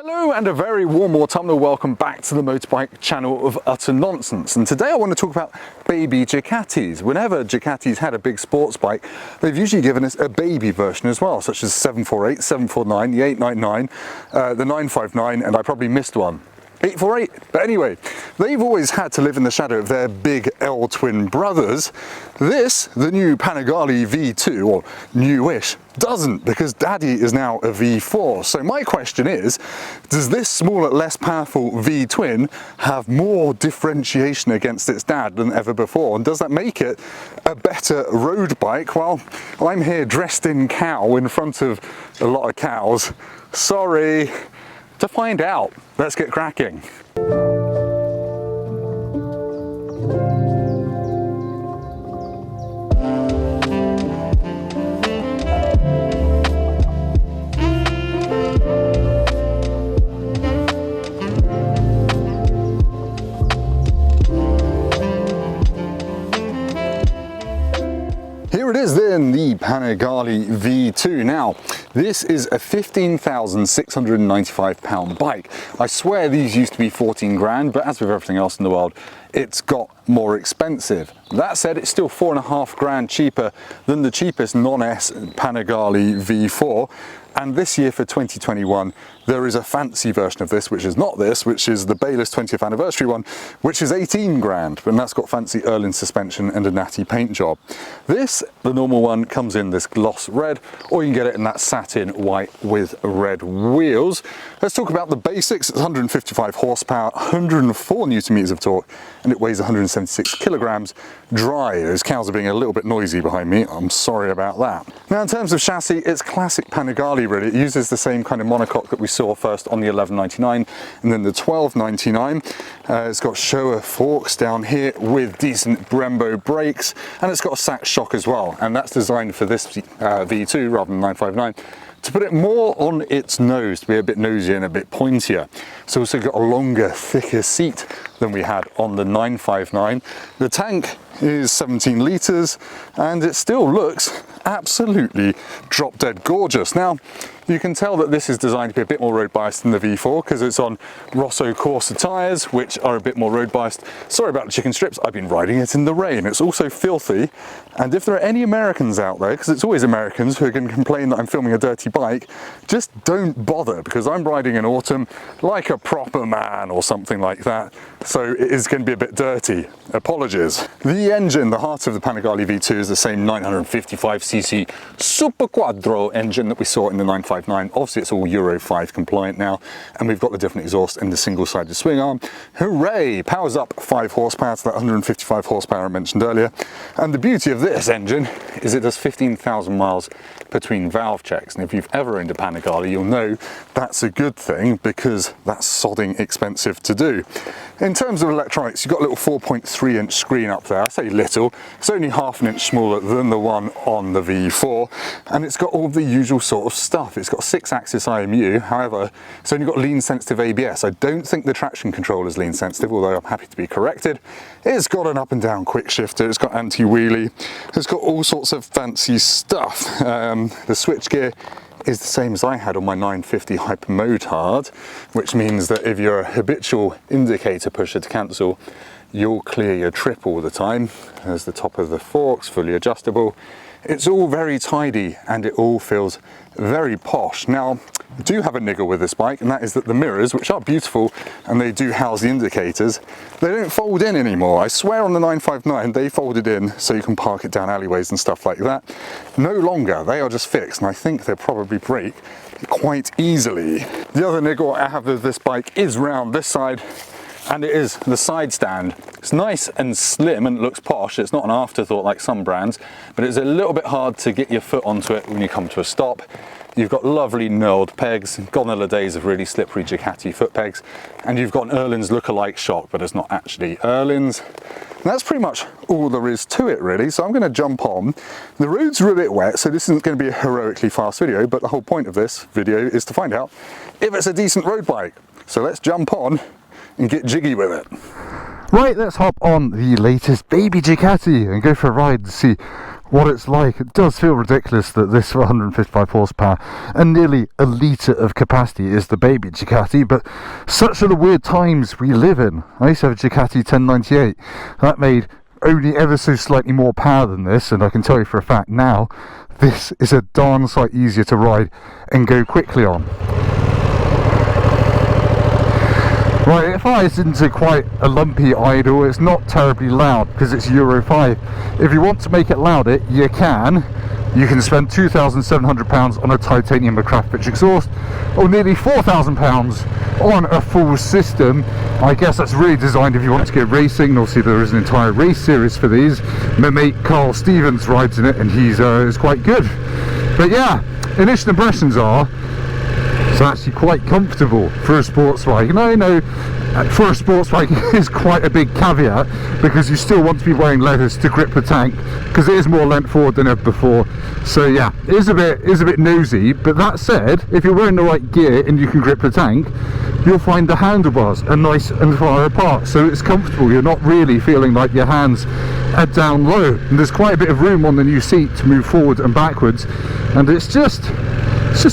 Hello and a very warm autumnal welcome back to the motorbike channel of Utter Nonsense. And today I want to talk about baby Ducatis. Whenever Ducati's had a big sports bike, they've usually given us a baby version as well, such as 748, 749, the 899, the 959, and I probably missed one. 848. But anyway, they've always had to live in the shadow of their big L twin brothers. This, the new Panigale V2, or newish, doesn't, because Daddy is now a V4. So my question is, does this smaller, less powerful V-twin have more differentiation against its dad than ever before? And does that make it a better road bike? Well, I'm here dressed in cow in front of a lot of cows. Sorry. To find out, let's get cracking. Here it is then, the Panigale V2. Now, this is a 15,695 pound bike. I swear these used to be 14 grand, but as with everything else in the world, it's got more expensive. That said, it's still 4.5 grand cheaper than the cheapest non-S Panigale V4. And this year for 2021, there is a fancy version of this, which is not this, which is the Bayless 20th anniversary one, which is 18 grand, and that's got fancy Erlin suspension and a natty paint job. This, the normal one, comes in this gloss red, or you can get it in that satin white with red wheels. Let's talk about the basics. It's 155 horsepower, 104 newton meters of torque, and it weighs 176 kilograms dry. Those cows are being a little bit noisy behind me. I'm sorry about that. Now, in terms of chassis, it's classic Panigale really. It uses the same kind of monocoque that we saw first on the 1199 and then the 1299. It's got Showa forks down here with decent Brembo brakes, and it's got a sack shock as well, and that's designed for this V2 rather than 959 to put it more on its nose, to be a bit nosier and a bit pointier. It's also got a longer, thicker seat than we had on the 959. The tank is 17 litres and it still looks absolutely drop dead gorgeous. Now, you can tell that this is designed to be a bit more road biased than the V4 because it's on Rosso Corsa tyres, which are a bit more road biased. Sorry about the chicken strips, I've been riding it in the rain. It's also filthy, and if there are any Americans out there, because it's always Americans who are going to complain that I'm filming a dirty bike, just don't bother, because I'm riding in autumn like a proper man or something like that, so it is going to be a bit dirty. Apologies. The engine, the heart of the Panigale V2, is the same 955cc Super Quattro engine that we saw in the 959. Obviously it's all Euro 5 compliant now, and we've got the different exhaust and the single-sided swing arm. Hooray! Powers up 5 horsepower to that 155 horsepower I mentioned earlier. And the beauty of this engine is it does 15,000 miles between valve checks, and if you've ever owned a Panigale, you'll know that's a good thing, because that's sodding expensive to do. In terms of electronics, you've got a little 4.3-inch screen up there. I say little, it's only half an inch smaller than the one on the V4, and it's got all the usual sort of stuff. It's got 6-axis IMU, however, it's only got lean sensitive ABS. I don't think the traction control is lean sensitive, although I'm happy to be corrected. It's got an up and down quick shifter, it's got anti-wheelie, it's got all sorts of fancy stuff. The switchgear is the same as I had on my 950 Hyper Motard, which means that if you're a habitual indicator pusher to cancel, you'll clear your trip all the time. There's the top of the forks, fully adjustable. It's all very tidy and it all feels very posh. Now, I do have a niggle with this bike, and that is that the mirrors, which are beautiful and they do house the indicators, they don't fold in anymore. I swear on the 959 they folded in so you can park it down alleyways and stuff like that. No longer, they are just fixed, and I think they'll probably break quite easily. The other niggle I have with this bike is round this side, and it is the side stand. It's nice and slim and it looks posh. It's not an afterthought like some brands, but it's a little bit hard to get your foot onto it when you come to a stop. You've got lovely knurled pegs, gone are the days of really slippery Ducati foot pegs, and you've got an Erlin's look-alike shock, but it's not actually Erlin's. And that's pretty much all there is to it really, so I'm going to jump on. The roads are a bit wet, so this isn't going to be a heroically fast video, but the whole point of this video is to find out if it's a decent road bike. So let's jump on and get jiggy with it. Right, let's hop on the latest baby Ducati and go for a ride to see what it's like. It does feel ridiculous that this 155 horsepower and nearly a litre of capacity is the baby Ducati, but such are the weird times we live in. I used to have a Ducati 1098 that made only ever so slightly more power than this, and I can tell you for a fact now this is a darn sight easier to ride and go quickly on. Right, it fires into quite a lumpy idle. It's not terribly loud because it's Euro 5. If you want to make it louder, you can. You can spend £2,700 on a titanium craft pitch exhaust, or nearly £4,000 on a full system. I guess that's really designed if you want to get racing. Obviously there is an entire race series for these. My mate Carl Stevens rides in it and he's is quite good. But yeah, initial impressions are it's actually quite comfortable for a sports bike. And I know for a sports bike is quite a big caveat, because you still want to be wearing leathers to grip the tank, because it is more length forward than ever before. So yeah, it is a bit nosy. But that said, if you're wearing the right gear and you can grip the tank, you'll find the handlebars are nice and far apart, so it's comfortable. You're not really feeling like your hands are down low, and there's quite a bit of room on the new seat to move forward and backwards, and it's just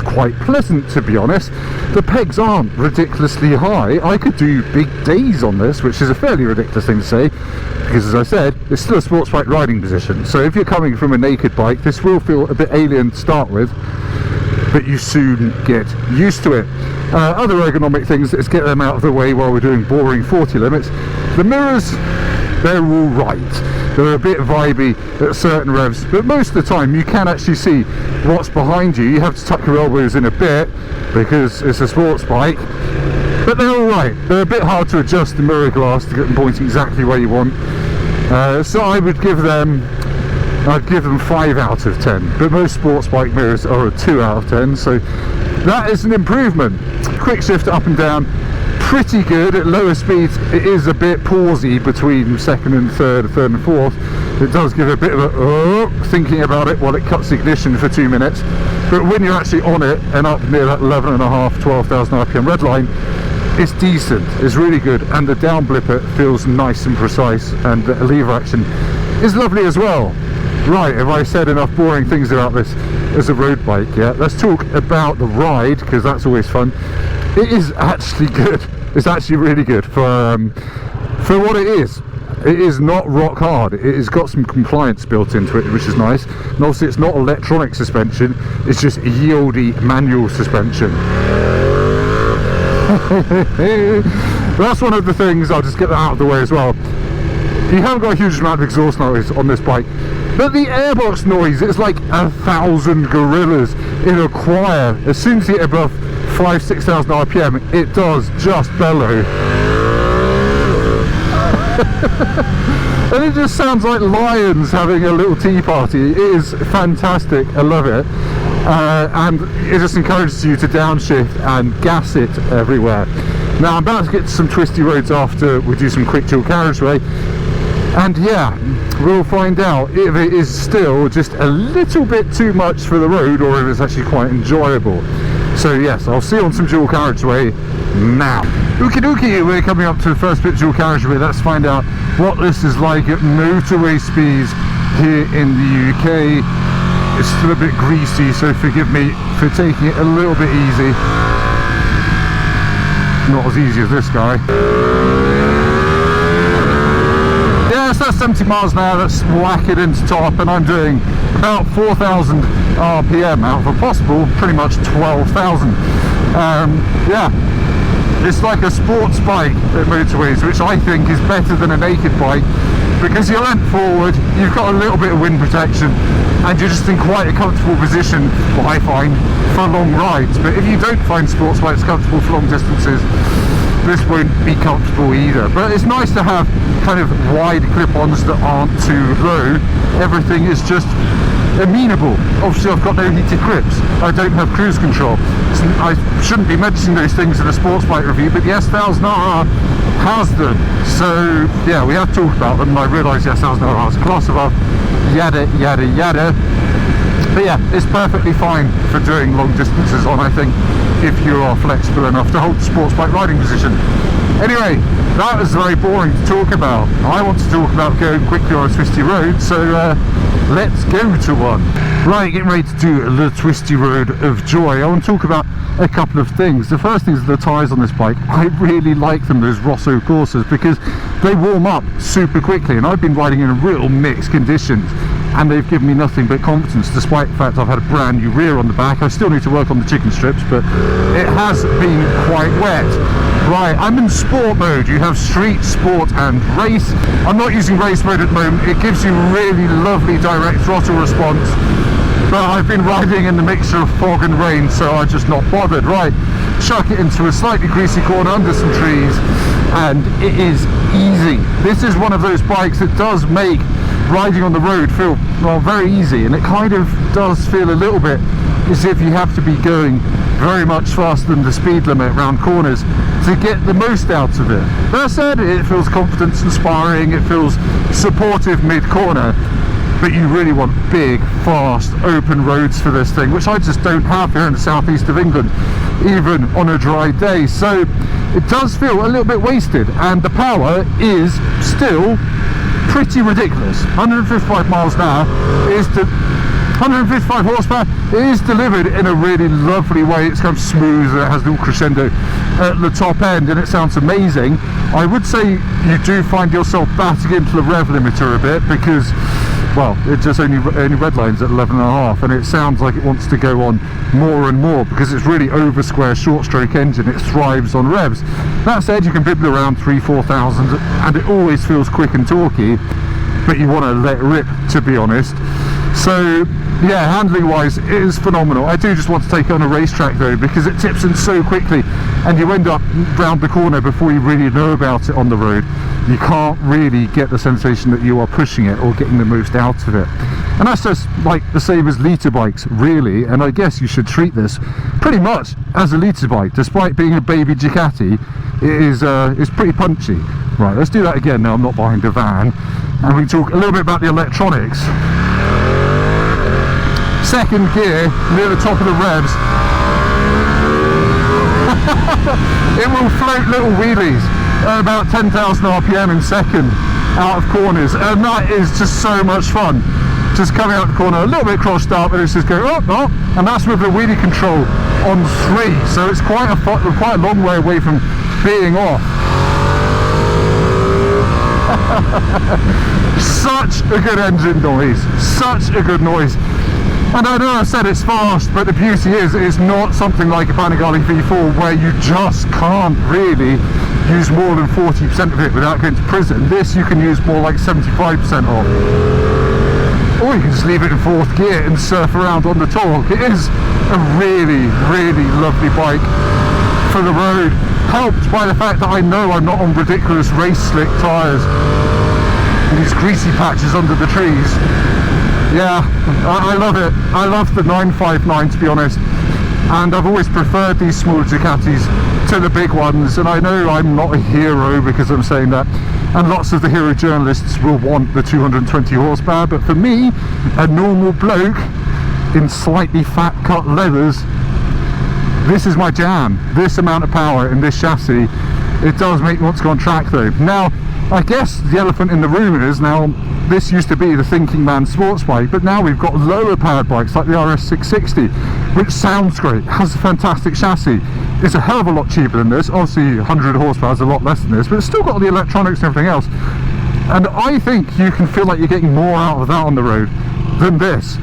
quite pleasant, to be honest. The pegs aren't ridiculously high. I could do big days on this, which is a fairly ridiculous thing to say, because as I said, it's still a sports bike riding position. So if you're coming from a naked bike, this will feel a bit alien to start with, but you soon get used to it. Other ergonomic things, let's get them out of the way while we're doing boring 40 limits. The mirrors, they're all right. They're a bit vibey at certain revs, but most of the time you can actually see what's behind you. You have to tuck your elbows in a bit because it's a sports bike, but they're all right. They're a bit hard to adjust the mirror glass to get them pointing exactly where you want. So I would give them 5 out of 10, but most sports bike mirrors are a 2 out of 10, so that is an improvement. Quick shift up and down, pretty good. At lower speeds it is a bit pausey between second and third and fourth. It does give a bit of a thinking about it while it cuts ignition for 2 minutes, but when you're actually on it and up near that 12,000 RPM red line, it's decent, it's really good, and the down blipper feels nice and precise, and the lever action is lovely as well. Right, have I said enough boring things about this as a road bike yet? Let's talk about the ride, because that's always fun. It is actually good. It's actually really good for what it is. It is not rock hard. It has got some compliance built into it, which is nice. And obviously it's not electronic suspension, it's just yieldy manual suspension. That's one of the things, I'll just get that out of the way as well. You haven't got a huge amount of exhaust noise on this bike, but the airbox noise, it's like 1,000 gorillas in a choir. As soon as you get above 5,000-6,000 RPM, it does just bellow. And it just sounds like lions having a little tea party. It is fantastic, I love it. And it just encourages you to downshift and gas it everywhere. Now I'm about to get to some twisty roads after we do some quick dual carriageway, and yeah, we'll find out if it is still just a little bit too much for the road, or if it's actually quite enjoyable. So yes, I'll see you on some dual carriageway now. Okie dokie, we're coming up to the first bit of dual carriageway. Let's find out what this is like at motorway speeds here in the UK. It's still a bit greasy, so forgive me for taking it a little bit easy. Not as easy as this guy. Yes, that's 70 miles an hour. Let's whack it into top, and I'm doing about 4,000 RPM out of a possible pretty much 12,000. Yeah, it's like a sports bike at motorways, which I think is better than a naked bike, because you're leant forward, you've got a little bit of wind protection, and you're just in quite a comfortable position, what I find, for long rides. But if you don't find sports bikes comfortable for long distances, this won't be comfortable either. But it's nice to have kind of wide clip-ons that aren't too low. Everything is just amenable. Obviously I've got no heated grips, I don't have cruise control. I shouldn't be mentioning those things in a sports bike review, but the S1000RR has them. So yeah, we have talked about them, and I realise the S1000RR is a class above, yada yada yada. But yeah, it's perfectly fine for doing long distances on, I think, if you are flexible enough to hold the sports bike riding position. Anyway, that was very boring to talk about. I want to talk about going quickly on a twisty road, so let's go to one. Right, getting ready to do the twisty road of joy. I want to talk about a couple of things. The first thing is the tyres on this bike. I really like them, those Rosso Corsas, because they warm up super quickly, and I've been riding in real mixed conditions and they've given me nothing but confidence, despite the fact I've had a brand new rear on the back. I still need to work on the chicken strips, but it has been quite wet. Right, I'm in sport mode. You have street, sport and race. I'm not using race mode at the moment. It gives you really lovely direct throttle response, but I've been riding in the mixture of fog and rain, so I'm just not bothered. Right, chuck it into a slightly greasy corner under some trees, and it is easy. This is one of those bikes that does make riding on the road feel, well, very easy, and it kind of does feel a little bit as if you have to be going very much faster than the speed limit around corners to get the most out of it. That said, it feels confidence inspiring, it feels supportive mid-corner, but you really want big, fast, open roads for this thing, which I just don't have here in the southeast of England, even on a dry day. So it does feel a little bit wasted, and the power is still pretty ridiculous. 155 miles an hour is 155 horsepower. It is delivered in a really lovely way. It's kind of smooth, it has a little crescendo at the top end, and it sounds amazing. I would say you do find yourself batting into the rev limiter a bit, because, well, it just only redlines at 11.5, and it sounds like it wants to go on more and more, because it's really over square short stroke engine. It thrives on revs. That said, you can bibble around 3,000-4,000 and it always feels quick and torquey, but you want to let it rip, to be honest. So yeah, handling wise it is phenomenal. I do just want to take it on a racetrack though, because it tips in so quickly and you end up round the corner before you really know about it on the road. You can't really get the sensation that you are pushing it or getting the most out of it. And that's just like the same as litre bikes, really, and I guess you should treat this pretty much as a litre bike. Despite being a baby Ducati, it is pretty punchy. Right, let's do that again now. I'm not behind a van, and we talk a little bit about the electronics. Second gear, near the top of the revs, it will float little wheelies at about 10,000 RPM in second out of corners, and that is just so much fun. Just coming out the corner a little bit crossed up, and it's just going up, up, and that's with the wheelie control on 3, so it's quite a long way away from being off. Such a good engine noise, such a good noise. And I know I said it's fast, but the beauty is it's not something like a Panigale V4 where you just can't really use more than 40% of it without going to prison. This you can use more like 75% of. Or you can just leave it in 4th gear and surf around on the torque. It is a really, really lovely bike for the road, helped by the fact that I know I'm not on ridiculous race slick tyres and these greasy patches under the trees. Yeah, I love it. I love the 959, to be honest, and I've always preferred these small Ducatis to the big ones, and I know I'm not a hero because I'm saying that, and lots of the hero journalists will want the 220 horsepower, but for me, a normal bloke in slightly fat cut leathers, this is my jam. This amount of power in this chassis, it does make me want to go on track though. Now, I guess the elephant in the room is, now this used to be the thinking man sports bike, but now we've got lower powered bikes like the RS660, which sounds great, has a fantastic chassis. It's a hell of a lot cheaper than this. Obviously 100 horsepower is a lot less than this, but it's still got all the electronics and everything else. And I think you can feel like you're getting more out of that on the road than this.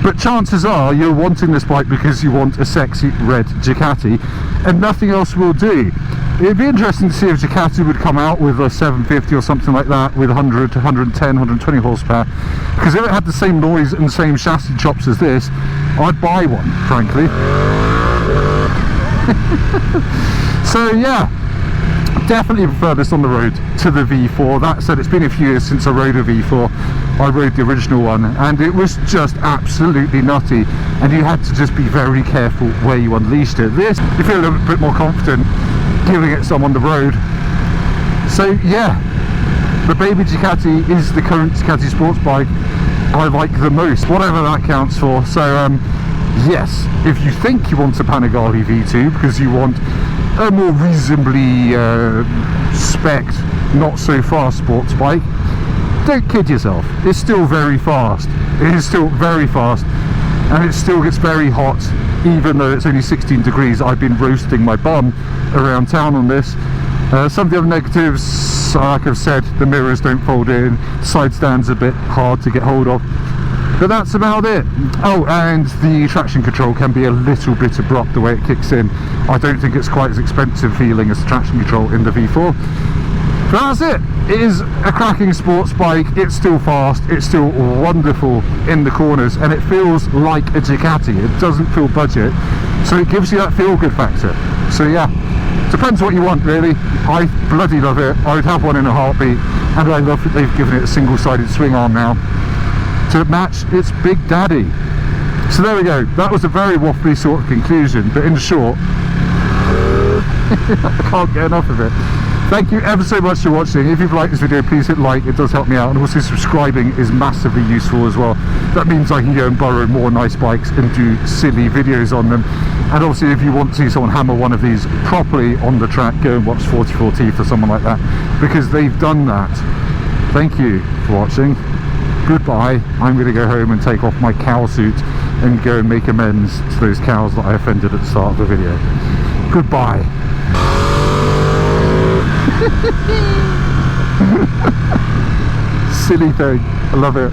But chances are you're wanting this bike because you want a sexy red Ducati, and nothing else will do. It'd be interesting to see if Ducati would come out with a 750 or something like that with 100 to 110, 120 horsepower, because if it had the same noise and same chassis chops as this, I'd buy one, frankly. So yeah, definitely prefer this on the road to the V4. That said, it's been a few years since I rode a V4. I rode the original one and it was just absolutely nutty, and you had to just be very careful where you unleashed it. This, you feel a little bit more confident giving it some on the road. So yeah, the baby Ducati is the current Ducati sports bike I like the most, whatever that counts for. So yes, if you think you want a Panigale V2 because you want a more reasonably spec'd, not so fast sports bike, don't kid yourself, it's still very fast. It is still very fast, and it still gets very hot even though it's only 16 degrees. I've been roasting my bum around town on this. Some of the other negatives, like I've said, the mirrors don't fold in, side stand's a bit hard to get hold of, but that's about it. Oh, and the traction control can be a little bit abrupt the way it kicks in. I don't think it's quite as expensive feeling as the traction control in the V4. But that's it. It is a cracking sports bike. It's still fast, it's still wonderful in the corners, and it feels like a Ducati. It doesn't feel budget, so it gives you that feel-good factor. So yeah, depends what you want really. I bloody love it. I would have one in a heartbeat, and I love that they've given it a single-sided swing arm now to match its Big Daddy. So there we go. That was a very waffly sort of conclusion, but in short, I can't get enough of it. Thank you ever so much for watching. If you've liked this video, please hit like, it does help me out, and also subscribing is massively useful as well. That means I can go and borrow more nice bikes and do silly videos on them. And obviously if you want to see someone hammer one of these properly on the track, go and watch 44 Teeth or someone like that, because they've done that. Thank you for watching. Goodbye. I'm going to go home and take off my cow suit and go and make amends to those cows that I offended at the start of the video. Goodbye. Silly thing. I love it.